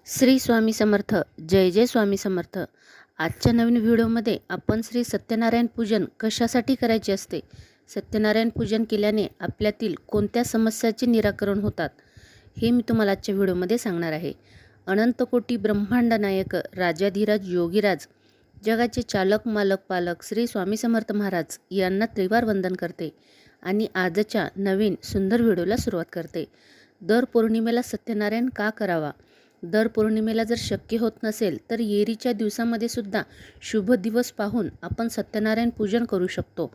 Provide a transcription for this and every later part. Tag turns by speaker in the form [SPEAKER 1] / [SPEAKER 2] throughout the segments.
[SPEAKER 1] श्री स्वामी समर्थ. जय जय स्वामी समर्थ. आजच्या नवीन व्हिडिओमध्ये आपण श्री सत्यनारायण पूजन कशासाठी करायचे असते, सत्यनारायण पूजन केल्याने आपल्यातील कोणत्या समस्याचे निराकरण होतात, हे मी तुम्हाला आजच्या व्हिडिओमध्ये सांगणार आहे. अनंत कोटी ब्रह्मांड नायक राजाधिराज योगीराज जगाचे चालक मालक पालक श्री स्वामी समर्थ महाराज यांना त्रिवार वंदन करते आणि आजच्या नवीन सुंदर व्हिडिओला सुरुवात करते. दर पौर्णिमेला सत्यनारायण का करावा? दर पौर्णिमेला जर शक्य होत नसेल तर येरीच्या दिवसामध्ये सुद्धा शुभ दिवस पाहून आपण सत्यनारायण पूजन करू शकतो.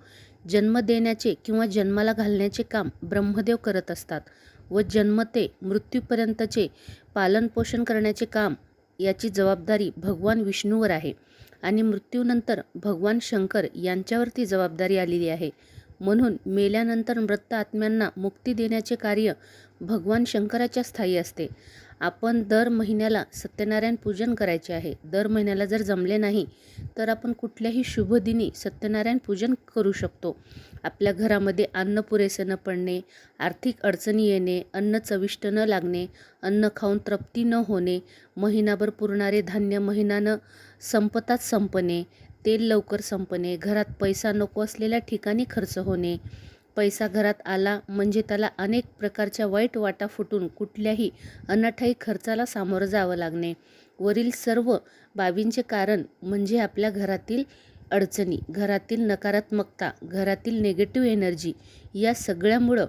[SPEAKER 1] जन्म देण्याचे किंवा जन्माला घालण्याचे काम ब्रह्मदेव करत असतात व जन्म ते मृत्यूपर्यंतचे पालनपोषण करण्याचे काम याची जबाबदारी भगवान विष्णूवर आहे आणि मृत्यूनंतर भगवान शंकर यांच्यावरती जबाबदारी आलेली आहे. म्हणून मेल्यानंतर मृत आत्म्यांना मुक्ती देण्याचे कार्य भगवान शंकराच्या स्थायी असते. आपण दर महिन्याला सत्यनारायण पूजन करायचे आहे. दर महिन्याला जर जमले नाही तर आपण कुठल्याही शुभ दिनी सत्यनारायण पूजन करू शकतो. आपल्या घरामध्ये अन्न पुरेसे न पडणे, आर्थिक अडचणी येणे, अन्न चविष्ट न लागणे, अन्न खाऊन तृप्ती न होणे, महिनाभर पुरणारे धान्य महिन्यानं संपताच संपणे, तेल लवकर संपणे, घरात पैसा नको असलेल्या ठिकाणी खर्च होणे, पैसा घरात आला म्हणजे त्याला अनेक प्रकारच्या वाईट वाटा फुटून कुठल्याही अनाठायी खर्चाला सामोरं जावं लागणे, वरील सर्व बाबींचे कारण म्हणजे आपल्या घरातील अडचणी, घरातील नकारात्मकता, घरातील निगेटिव्ह एनर्जी या सगळ्यामुळं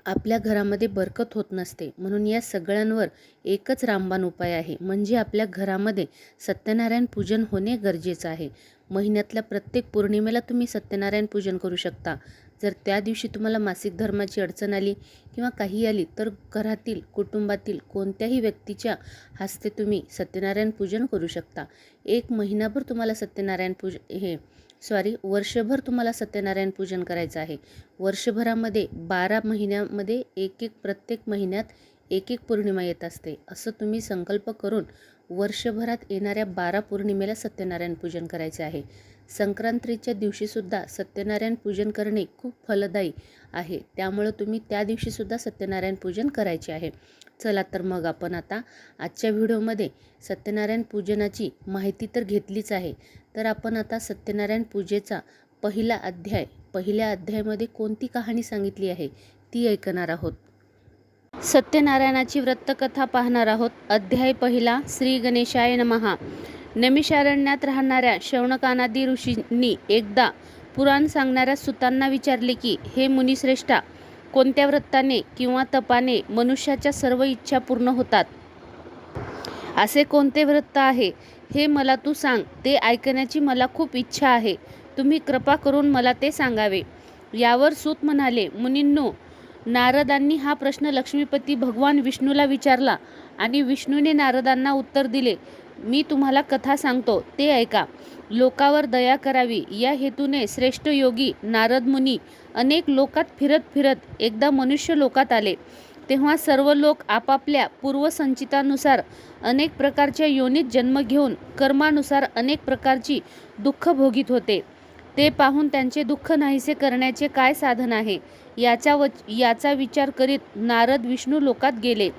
[SPEAKER 1] आपल्या घरामध्ये बरकत होत नसते. म्हणून या सगळ्यांवर एकच रामबाण उपाय आहे, म्हणजे आपल्या घरामध्ये सत्यनारायण पूजन होणे गरजेचं आहे. महिन्यातल्या प्रत्येक पौर्णिमेला तुम्ही सत्यनारायण पूजन करू शकता. जर त्या दिवशी तुम्हाला मासिक धर्माची अडचण आली किंवा काही आली तर घरातील कुटुंबातील कोणत्याही व्यक्तीच्या हस्ते तुम्ही सत्यनारायण पूजन करू शकता. एक महिनाभर तुम्हाला वर्षभर तुम्हाला सत्यनारायण पूजन करायचं आहे. वर्षभरामध्ये 12 महिन्यामध्ये प्रत्येक महिन्यात एक पौर्णिमा येत असते. असं तुम्ही संकल्प करून वर्षभरात येणाऱ्या 12 पौर्णिमेला सत्यनारायण पूजन करायचे आहे. संक्रांतीच्या दिवशीसुद्धा सत्यनारायण पूजन करणे खूप फलदायी आहे. त्यामुळं तुम्ही त्या दिवशीसुद्धा सत्यनारायण पूजन करायचे आहे. चला तर मग आपण आता आजच्या व्हिडिओमध्ये सत्यनारायण पूजनाची माहिती तर घेतलीच आहे, तर आपण आता सत्यनारायण पूजेचा पहिल्या अध्यायामध्ये कोणती कहाणी सांगितली आहे ती ऐकणार आहोत. सत्यनारायणाची व्रतकथा पाहणार आहोत. अध्याय पहिला. श्री गणेशाय नमः. नैमिषारण्यात राहणाऱ्या शौनकानादी ऋषींनी एकदा पुराण सांगणाऱ्या सुतांना विचारले की, हे मुनिश्रेष्ठा, कोणत्या व्रताने किंवा तपाने मनुष्याच्या सर्व इच्छा पूर्ण होतात? असे कोणते व्रत आहे हे मला तू सांग. ते ऐकण्याची मला खूप इच्छा आहे. तुम्ही कृपा करून मला ते सांगावे. यावर सूत म्हणाले, मुनींनो, नारदांनी हा प्रश्न लक्ष्मीपती भगवान विष्णूला विचारला आणि विष्णूने नारदांना उत्तर दिले. मी तुम्हाला कथा सांगतो, ते ऐका. लोकावर दया करावी या हेतूने श्रेष्ठ योगी नारद मुनी अनेक लोकात फिरत फिरत एकदा मनुष्य लोकात आले. तेव्हा सर्व लोक आपापल्या पूर्वसंचितानुसार अनेक प्रकारच्या योनीत जन्म घेऊन कर्मानुसार अनेक प्रकारची दुःख भोगीत होते. ते पाहून त्यांचे दुःख नाहीसे करण्याचे काय साधन आहे याचा विचार करीत नारद विष्णू लोकात गेले.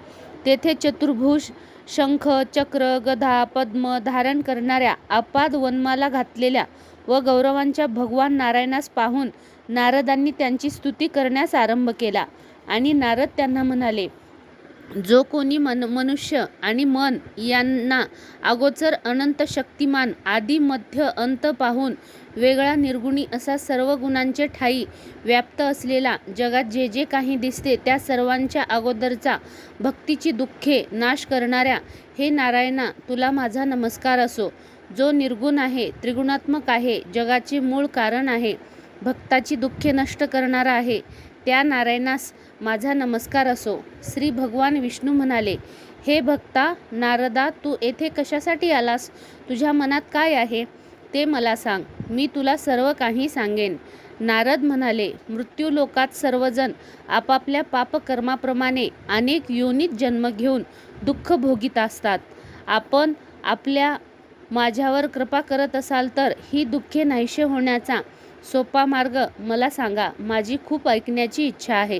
[SPEAKER 1] तेथे चतुर्भुज, शंख, चक्र, गदा, पद्म धारण करणाऱ्या, अपाद वनमाला घातलेल्या व गौरवांच्या भगवान नारायणास पाहून नारदांनी त्यांची स्तुती करण्यास आरंभ केला. आणि नारद त्यांना म्हणाले, जो कोणी मनुष्य आणि मन यांना अगोचर अनंत शक्तिमान आदी मध्य अंत पाहून वेगळा निर्गुणी असा सर्व गुणांचे ठायी व्याप्त असलेला, जगात जे जे काही दिसते त्या सर्वांच्या अगोदरचा, भक्तीची दुःखे नाश करणाऱ्या, हे नारायणा, तुला माझा नमस्कार असो. जो निर्गुण आहे, त्रिगुणात्मक आहे, जगाचे मूळ कारण आहे, भक्ताची दुःखे नष्ट करणारा आहे, त्या नारायणास माझा नमस्कार असो. श्री भगवान विष्णू म्हणाले, हे भक्ता नारदा, तू येथे कशासाठी आलास? तुझ्या मनात काय आहे ते मला सांग. मी तुला सर्व काही सांगेन. नारद म्हणाले, मृत्यू लोकात सर्वजण आपापल्या पापकर्माप्रमाणे अनेक योनीत जन्म घेऊन दुःख भोगीत असतात. आपण माझ्यावर कृपा करत असाल तर ही दुःखे नाहीसे होण्याचा सोपा मार्ग मला सांगा. माझी खूप ऐकण्याची इच्छा आहे.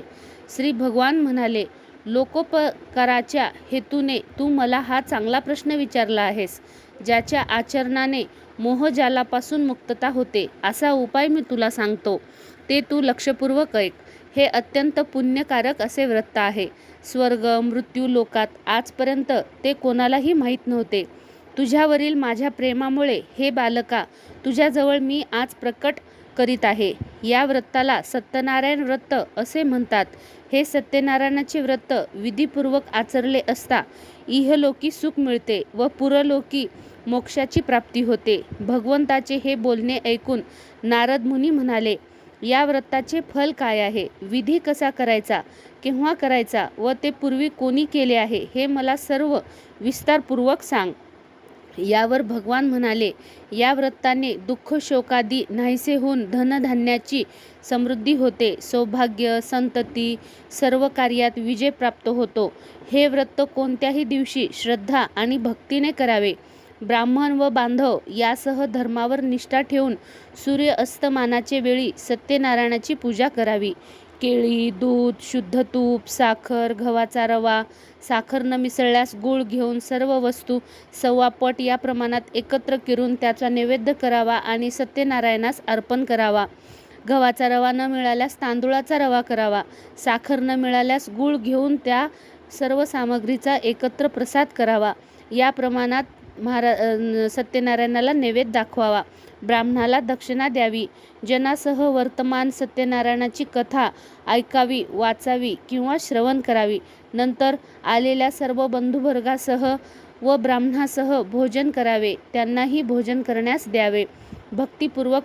[SPEAKER 1] श्री भगवान म्हणाले, लोकोपकाराच्या हेतूने तू मला हा चांगला प्रश्न विचारला आहेस. ज्याच्या आचरणाने मोहजालापासून मुक्तता होते असा उपाय मी तुला सांगतो, ते तू लक्षपूर्वक ऐक. हे अत्यंत पुण्यकारक असे व्रत आहे. स्वर्ग मृत्यू लोकात आजपर्यंत ते कोणालाही माहीत नव्हते. तुझ्यावरील माझ्या प्रेमामुळे हे बालका तुझ्याजवळ मी आज प्रकट करीत आहे. या व्रताला सत्यनारायण व्रत असे म्हणतात. हे सत्यनारायणाचे व्रत विधीपूर्वक आचरले असता इहलोकी सुख मिळते व पुरलोकी मोक्षाची प्राप्ती होते. भगवंताचे हे बोलणे ऐकून नारद मुनी म्हणाले, या व्रताचे फल काय आहे? विधी कसा करायचा, केव्हा करायचा व ते पूर्वी कोणी केले आहे हे मला सर्व विस्तारपूर्वक सांग. यावर भगवान म्हणाले, या व्रताने दुःख शोकादी नाहीसे होऊन धनधान्याची समृद्धी होते. सौभाग्य संतती सर्व कार्यात विजय प्राप्त होतो. हे व्रत कोणत्याही दिवशी श्रद्धा आणि भक्तीने करावे. ब्राह्मण व बांधव यासह धर्मावर निष्ठा ठेवून सूर्य अस्तमानाचे वेळी सत्यनारायणाची पूजा करावी. केळी दूध शुद्ध तूप साखर गव्हाचा रवा साखर न मिसळल्यास गूळ घेऊन सर्व वस्तू 1.25 पट या प्रमाणात एकत्र करून त्याचा नैवेद्य करावा आणि सत्यनारायणास अर्पण करावा. गव्हाचा रवा न मिळाल्यास तांदूळाचा रवा करावा. साखर न मिळाल्यास गूळ घेऊन त्या सर्व सामग्रीचा एकत्र प्रसाद करावा. या प्रमाणात सत्यनारायणाला नैवेद्य दाखवावा. ब्राह्मणाला दक्षिणा द्यावी. जनासह वर्तमान सत्यनारायणाची कथा ऐकावी वाचावी किंवा श्रवण करावी. नंतर आलेल्या सर्व बंधुवर्गासह व ब्राह्मणासह भोजन करावे. त्यांनाही भोजन करण्यास द्यावे. भक्तिपूर्वक